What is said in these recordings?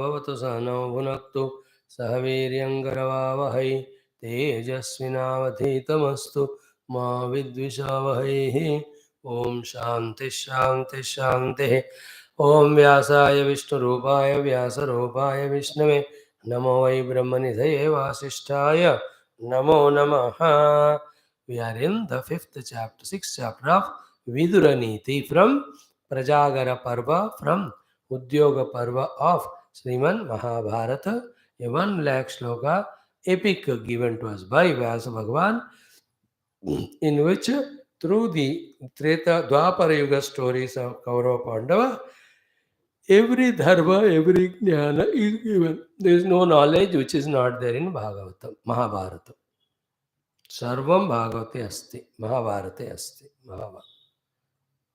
भवतु सहनौ भुनक्तु सह वीर्यङ्करवावहै तेजस्विनावधीतमस्तु मा विद्विषावहैः। ॐ शान्तिः शान्तिः शान्तिः। ॐ व्यासाय विष्णुरूपाय व्यासरूपाय विष्णवे नमो वै ब्रह्मनिधये वासिष्ठाय नमो नमः। We are in the fifth chapter, sixth chapter of Vidura Neethi from Prajagara Parva, from Udyoga Parva of Sriman Mahabharata, a 1 lakh shloka epic given to us by Vyasa Bhagavan, in which through the Treta Dwapara Yuga stories of Kaurava Pandava, every dharma, every jnana is given. There is no knowledge which is not there in Bhagavatam, Mahabharata. Sarvam Bhagavate Asti, Mahabharate Asti, Mahabharata.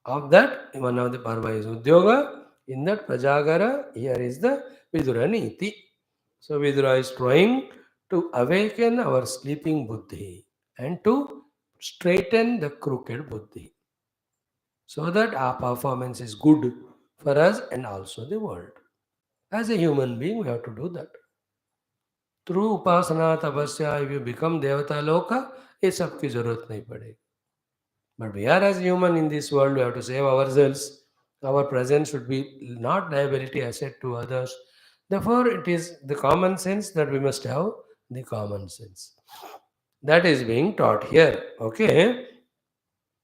Of that, one of the Parva is Udyoga. In that Prajagara, here is the Vidura Neethi. So Vidura is trying to awaken our sleeping buddhi and to straighten the crooked buddhi, so that our performance is good for us and also the world. As a human being, we have to do that. Through upasana tapasya, if you become devata loka, ये सब की जरूरत नहीं पड़ेगी. But we are as human in this world, we have to save ourselves. Our presence should be not liability asset to others. Therefore, it is the common sense that we must have the common sense. That is being taught here. Okay.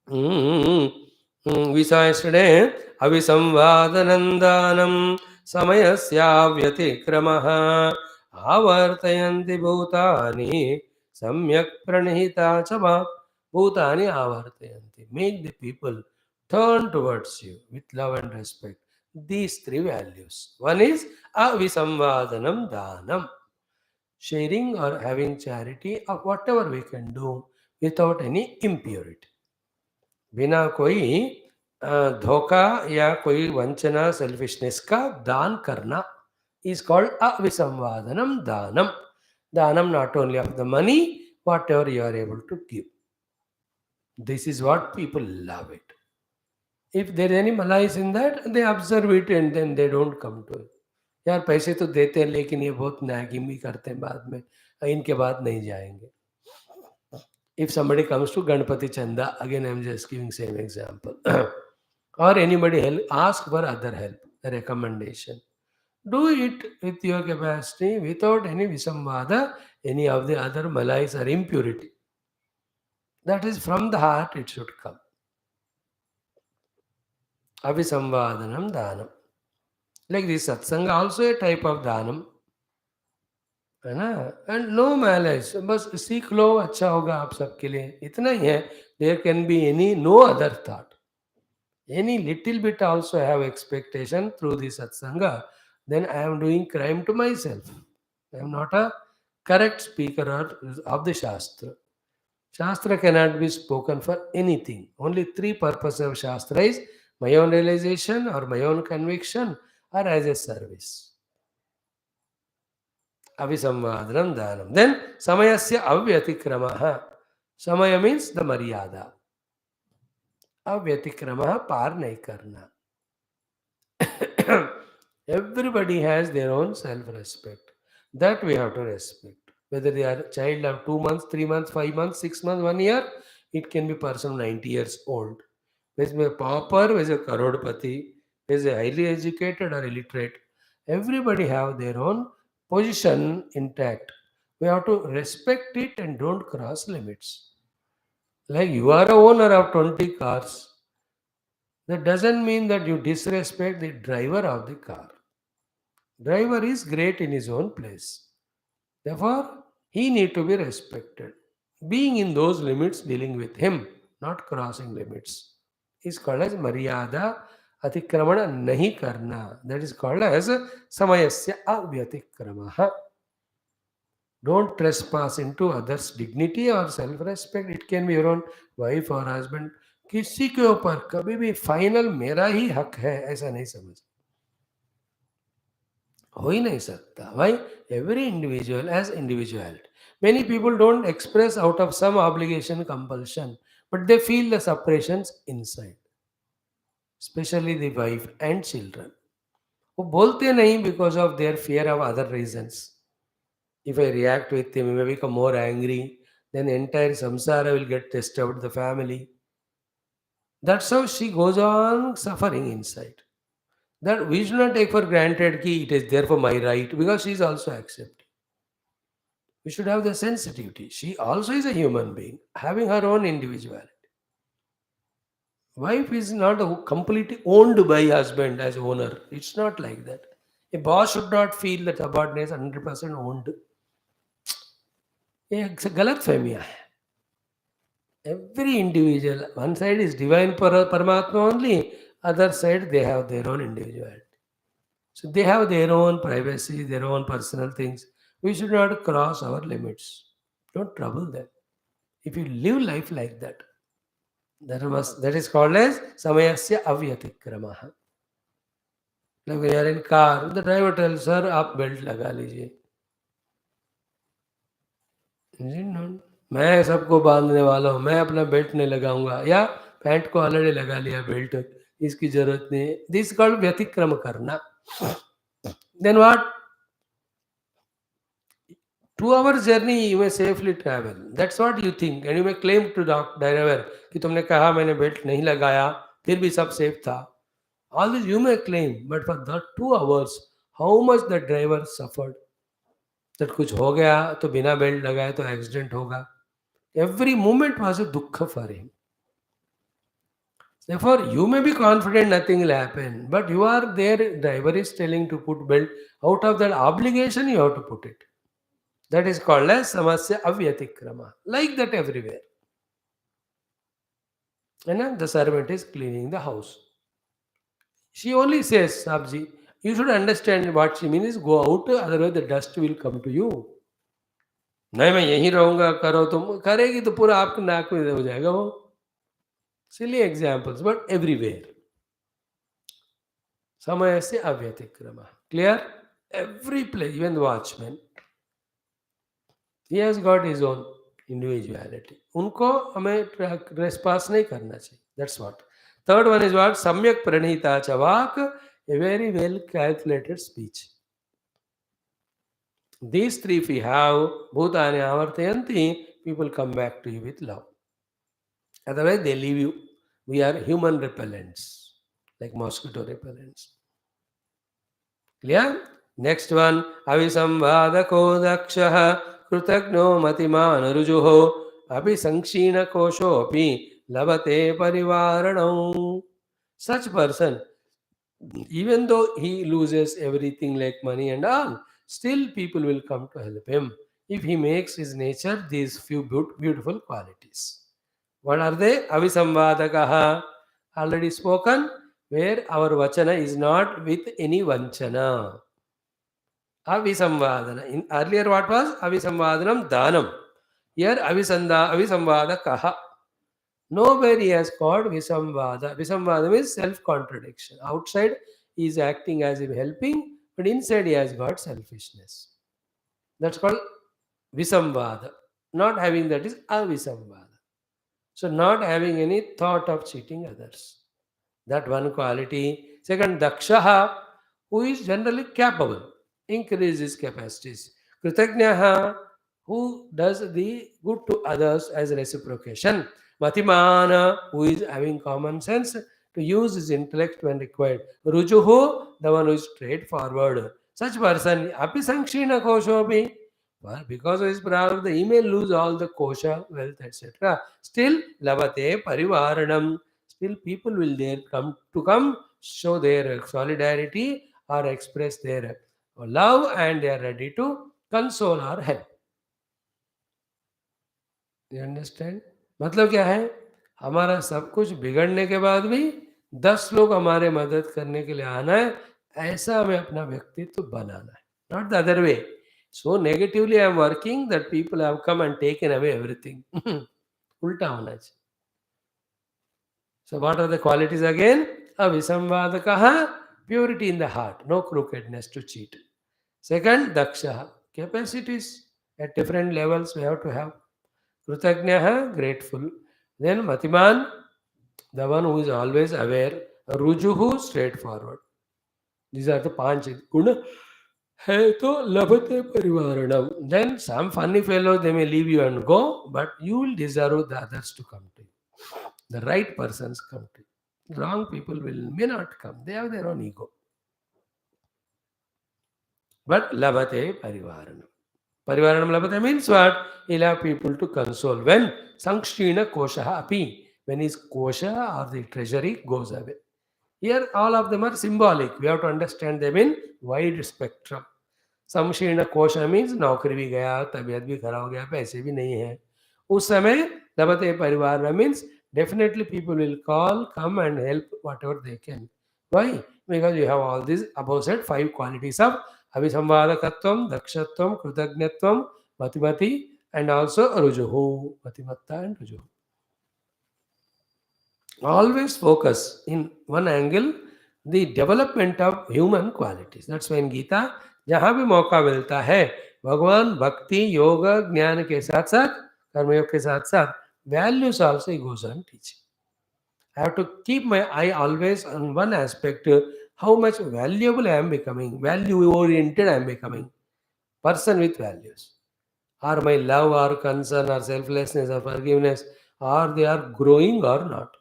We saw yesterday Avisamvadanandanam Samayasyavyatikramaha Avartayanti Bhutani Samyak Pranihita Chama Bhutani Avartayanti. Make the people turn towards you with love and respect. These three values. One is Avisamvadanam Danam, sharing or having charity of whatever we can do without any impurity. बिना कोई धोखा या कोई वंचना selfishness का दान करना is called avisamvadanam danam. Danam not only of the money, whatever you are able to give. This is what people love it. If there is any malice in that, they observe it and then they don't come to it. यार पैसे तो देते हैं लेकिन ये बहुत nagging भी करते हैं बाद में, इनके बाद नहीं जाएंगे. If somebody comes to Ganpati Chanda, again I am just giving same example, or anybody help, ask for other help, a recommendation. Do it with your capacity without any visamvada, any of the other malice or impurity. That is from the heart it should come. Avisamvadanam dhanam. Like this satsanga also a type of dhanam. है ना. And no मैलेज, बस सीख लो, अच्छा होगा आप सबके लिए, इतना ही है. There can be any no other thought, any little bit also have expectation through this satsanga, then I am doing crime to myself. I am not a correct speaker of the Shastra. Shastra cannot be spoken for anything. Only three purposes of Shastra is my own realization or my own conviction or as a service. Avisamvadanam dhanam. Then samayasya avyatikramaha. Samaya means the maryada. Avyatikramaha par nahi karna. Everybody has their own self-respect. That we have to respect. Whether they are a child of 2 months, 3 months, 5 months, 6 months, 1 year, it can be person 90 years old. Whether a pauper, whether a karodpati, whether a highly educated or illiterate. Everybody have their own position intact. We have to respect it and don't cross limits. Like you are a owner of 20 cars. That doesn't mean that you disrespect the driver of the car. Driver is great in his own place. Therefore, he need to be respected. Being in those limits, dealing with him, not crossing limits, is called as maryada atikramana nahi karna. That is called as samayasya avyatikramaha. Don't trespass into others' dignity or self-respect. It can be your own wife or husband. किसी के ऊपर कभी भी final मेरा ही हक है ऐसा नहीं समझ, हो ही नहीं सकता. Why? Every individual has individuality. Many people don't express out of some obligation, compulsion, but they feel the separations inside, especially the wife and children. वो बोलते नहीं because of their fear of other reasons. If I react with him, he may become more angry. Then entire samsara will get disturbed, the family. That's how she goes on suffering inside. That we should not take for granted ki it is there for my right because she is also accepting. We should have the sensitivity. She also is a human being having her own individuality. Wife is not completely owned by husband as owner. It's not like that. A boss should not feel that subordinate is 100% owned. ये गलत फहमियाँ है. Every individual, one side is divine Paramatma only, other side they have their own individuality. So they have their own privacy, their own personal things. We should not cross our limits. Don't trouble them. If you live life like that, that is called as samayasya avyatikramaha. Like when you are in car, the driver tells her, आप belt लगा लीजिए. मैं सबको बांधने वाला हूँ, मैं अपना बेल्ट नहीं लगाऊंगा, या पैंट को ऑलरेडी लगा लिया बेल्ट, इसकी जरूरत नहीं है. दिस कॉल्ड व्यतिक्रम करना. Then what? 2 hours journey you may safely travel. That's what you think, and you may claim to driver कि तुमने कहा मैंने बेल्ट नहीं लगाया फिर भी सब सेफ था. All this you may claim, but for that 2 hours, how much the driver suffered. That कुछ हो गया तो बिना बेल्ट लगाए तो एक्सीडेंट होगा. Every moment was a dukkha for him. Therefore, you may be confident nothing will happen, but you are there. Driver is telling to put belt. Out of that obligation, you have to put it. That is called as samasya avyatikrama. Like that everywhere. And then the servant is cleaning the house. She only says, Sabji, you should understand what she means is go out, otherwise the dust will come to you. नहीं मैं यहीं रहूंगा, करो तुम, करेगी तो पूरा आपके नाक में हो जाएगा वो. Silly examples, but everywhere. Samayasya avyatikrama. Clear? Every place, even the watchman, he has got his own individuality. उनको हमें trespass नहीं करना चाहिए. That's what. Third one is what? Samyak pranita chavak, a very well calculated speech. These three if we have, bhutani avartayanti, people come back to you with love. Otherwise they leave you. We are human repellents, like mosquito repellents. Clear? Next one, avisamvadako dakshaha कृतज्ञो मतिमान रुजुहो अभी संक्षीण कोशो अपि labate parivaranam. Such person, even though he loses everything like money and all, still people will come to help him if he makes his nature these few beautiful qualities. What are they? Avisamvadakaha, already spoken, where our vachana is not with any vanchana. Avisamvadana. In earlier what was? Avisamvadanam danam. Here avisamvadakaha. Nowhere he has called Visamvada. Visamvada means self-contradiction. Outside he is acting as if helping, but inside he has got selfishness. That's called Visamvada. Not having that is Avisamvada. So not having any thought of cheating others. That one quality. Second, Dakshaha, who is generally capable, increase his capacities. Kritagnaha, who does the good to others as reciprocation. Matimana, who is having common sense to use his intellect when required. Rujuhu, the one who is straightforward. Such person, api sankshina koshobi. Well, because of his prarabdha, he may lose all the kosha, wealth, etc. Still, lavate parivaranam. Still, people will there come show their solidarity or express their love, and they are ready to console or help. You understand? मतलब क्या है? हमारा सब कुछ बिगड़ने के बाद भी 10 लोग हमारे मदद करने के लिए आना है, ऐसा हमें अपना व्यक्तित्व बनाना है. Not the other way. So negatively I am working that people have come and taken away everything. उल्टा होना चाहिए. So what are the qualities again? Avisamvadakaha, purity in the heart, no crookedness to cheat. Second, dakshaha, capacities at different levels we have to have. Kritagnaha, grateful. Then Matiman, the one who is always aware. Rujuhu, straightforward. These are the panch guna. Hai to labhate parivaranam. Then some funny fellows, they may leave you and go, but you will deserve the others to come to you. The right persons come to you. Wrong people may not come. They have their own ego. But labhate parivaranam. Parivaranam labhate means what? He'll have people to console. When sankshina kosha api, when his kosha or the treasury goes away. Here, all of them are symbolic. We have to understand them in wide spectrum. समशीर्ण कोश means नौकरी भी गया, तबीयत भी खराब हो गया, पैसे भी नहीं है, उस समय लभते परिवार means definitely people will call, come and help whatever they can. Why? Because you have all these above said 5 qualities of abhisamvadakatvam, dakshatvam, krutajnatvam, matimati, and also rujuhu, matimatta and rujuhu. Always focus in one angle the development of human qualities. That's why in Gita, जहाँ भी मौका मिलता है भगवान भक्ति योग ज्ञान के साथ साथ कर्मयोग के साथ साथ values also he goes on teaching. I have to keep my eye always on one aspect, how much valuable I am becoming, value oriented I am becoming, person with values. Are my love or concern or selflessness or forgiveness, or they are growing or not.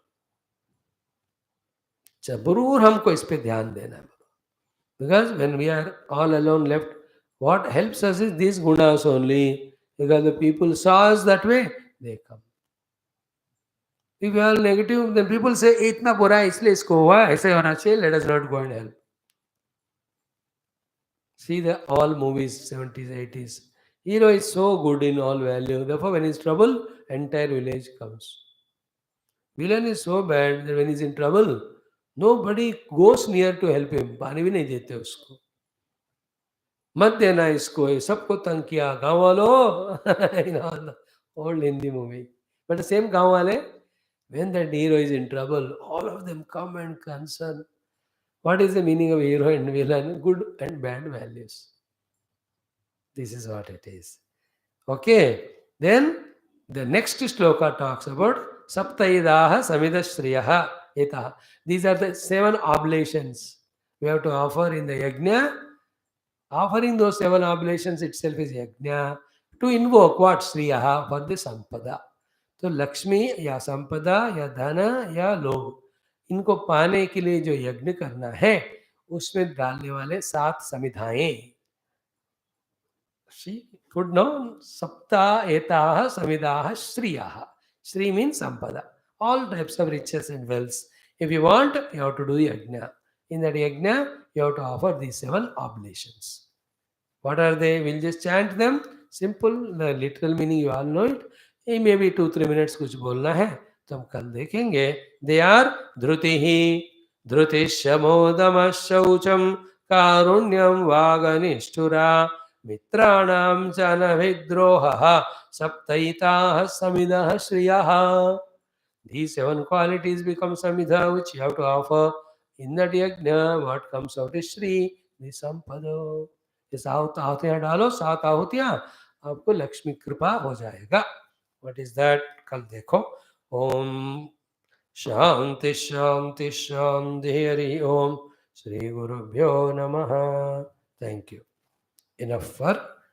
जरूर हमको इस पे ध्यान देना है. Because when we are all alone left, what helps us is these gunas only. Because the people saw us that way, they come. If we are negative, then people say, इतना बुरा है इसलिए इसको हुआ, ऐसे होना चाहिए, let us not go and help. See the all movies, 70s, 80s. Hero is so good in all value. Therefore, when he's trouble, entire village comes. Villain is so bad that when he's in trouble, nobody goes near to help him. पानी भी नहीं देते उसको. मत देना इसको, ये सबको तंग किया गाँव वालों. Old Hindi movie. But the same गाँव वाले, when that hero is in trouble, all of them come and concern. What is the meaning of hero and villain? Good and bad values. This is what it is. Okay. Then the next shloka talks about Saptaidaha Samidashriyaha Etaha. These are the 7 oblations we have to offer in the yajna. Offering those 7 oblations itself is yajna. To invoke what? Sriyaha, for the sampada. तो लक्ष्मी या संपदा या धन या लोभ, इनको पाने के लिए जो यज्ञ करना है उसमें डालने वाले 7 समिधाएं. She could know sapta etaha samidaha shriyaha. Shri means sampada. All types of riches and wealth. If you want, you have to do yajna. In that yajna, you have to offer these 7 oblations. What are they? We'll just chant them. Simple, the literal meaning you all know it. ये मे भी 2-3 minutes कुछ बोलना है तो हम कल देखेंगे. They are धृति ही धृतिशमोदम शौचम कारुण्यम वागनिष्ठुरा मित्राणां च अनभिद्रोहः सप्तैताः समिदः श्रियः. These 7 qualities become samidha which you have to offer in that yajna. What comes out is Shri, the Sampada. ये 7 आहुतियाँ डालो, 7 आहुतियाँ, आपको लक्ष्मी कृपा हो जाएगा. What is that? कल देखो. ओम शांति शांति शांति. हरि ओम. श्री गुरुभ्यो नमः. Thank you. Enough for